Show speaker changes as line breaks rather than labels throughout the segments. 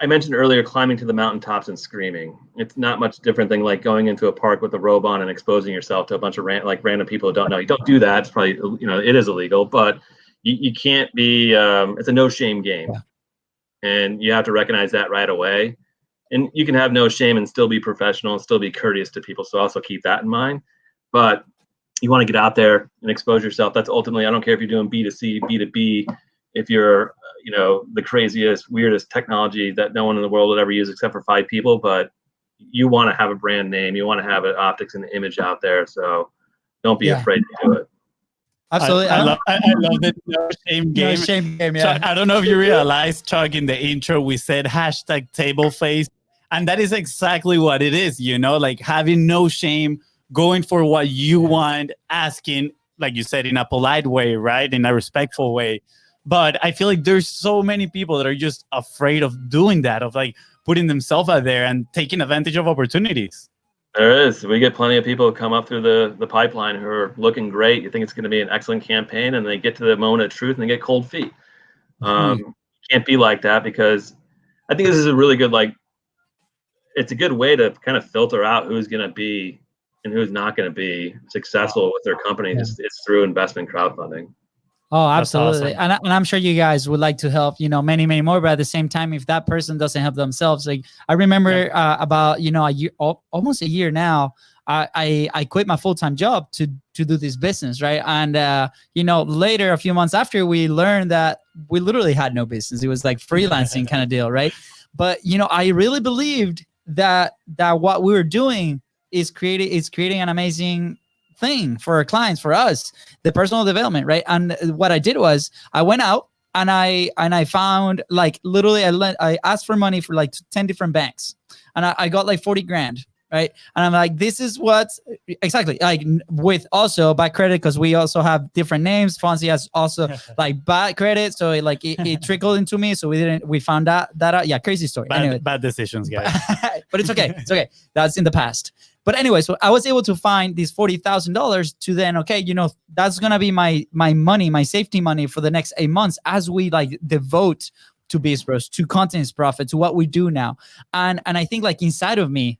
I mentioned earlier climbing to the mountaintops and screaming. It's not much different than like going into a park with a robe on and exposing yourself to a bunch of random people who don't know. You don't do that. It's probably, it is illegal, but you can't be, it's a no shame game. Yeah. And you have to recognize that right away. And you can have no shame and still be professional and still be courteous to people. So also keep that in mind. But you want to get out there and expose yourself. That's ultimately, I don't care if you're doing B2C, B2B, if you're, the craziest, weirdest technology that no one in the world would ever use except for 5 people, but you want to have a brand name. You want to have an optics and image out there. So don't be afraid to do it.
Absolutely. I love the no shame game. No shame game, yeah. Chuck, I don't know if you realize, Chuck, in the intro, we said #TableFace. And that is exactly what it is, like having no shame, going for what you want, asking, like you said, in a polite way, right? In a respectful way. But I feel like there's so many people that are just afraid of doing that, of like putting themselves out there and taking advantage of opportunities.
There is. We get plenty of people who come up through the pipeline who are looking great. You think it's going to be an excellent campaign, and they get to the moment of truth and they get cold feet. Can't be like that, because I think this is a really good, it's a good way to kind of filter out who's going to be and who's not going to be successful with their company. Yeah. It's through investment crowdfunding.
Oh, absolutely. Awesome. And I'm sure you guys would like to help, many, many more, but at the same time, if that person doesn't help themselves, like I remember about, a year, almost a year now, I quit my full-time job to do this business. Right. And, later, a few months after, we learned that we literally had no business. It was like freelancing kind of deal. Right. But, I really believed that what we were doing is creating an amazing thing for our clients, for us, the personal development, right? And what I did was I went out and I found literally I asked for money for 10 different banks, and I got 40 grand, right? And I'm like, this is what exactly with also bad credit, because we also have different names. FONZI has also bad credit, so it trickled into me. So we found that out. Yeah, crazy story.
Bad decisions, guys.
But it's okay. It's okay. That's in the past. But anyway, so I was able to find these $40,000 to then, that's going to be my money, my safety money for the next 8 months as we devote to BIZBROS, to Content Profit, to what we do now. And I think inside of me,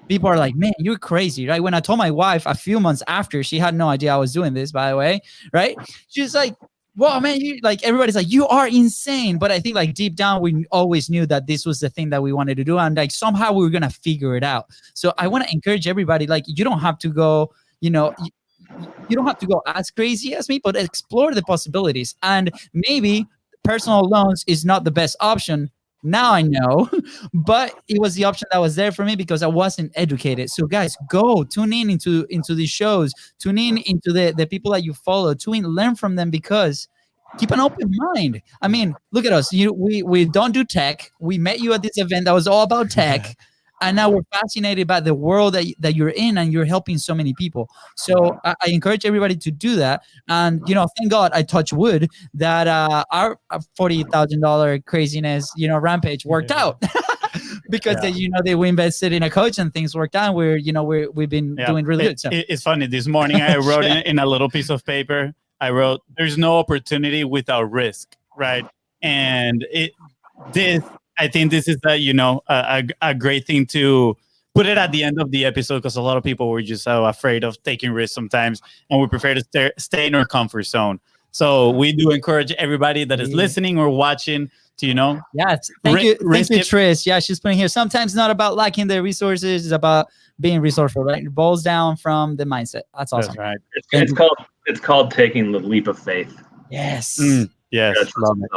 people are like, man, you're crazy, right? When I told my wife a few months after, she had no idea I was doing this, by the way, right? She's like, wow, man, you everybody's like, you are insane. But I think deep down, we always knew that this was the thing that we wanted to do. And somehow we were going to figure it out. So I want to encourage everybody, you don't have to go, you don't have to go as crazy as me, but explore the possibilities. And maybe personal loans is not the best option. Now I know, but it was the option that was there for me because I wasn't educated. So guys, go tune in into these shows, tune in into the people that you follow, learn from them, because keep an open mind. I mean, look at us. We don't do tech. We met you at this event that was all about tech. And now we're fascinated by the world that you're in, and you're helping so many people. So I encourage everybody to do that. And, thank God I touch wood that our $40,000 craziness, rampage worked out. Because we invested in a coach and things worked out. We've been doing really good. So.
It's funny. This morning I wrote in a little piece of paper, I wrote, there's no opportunity without risk, right? And I think this is a great thing to put it at the end of the episode, because a lot of people were just so afraid of taking risks sometimes, and we prefer to stay in our comfort zone. So we do encourage everybody that is listening or watching to,
Yes. Thank you, Trish. Yeah, she's putting here. Sometimes it's not about lacking the resources, it's about being resourceful, right? It boils down from the mindset. That's awesome.
That's right.
It's called taking the leap of faith.
Yes.
Yes.
Love it.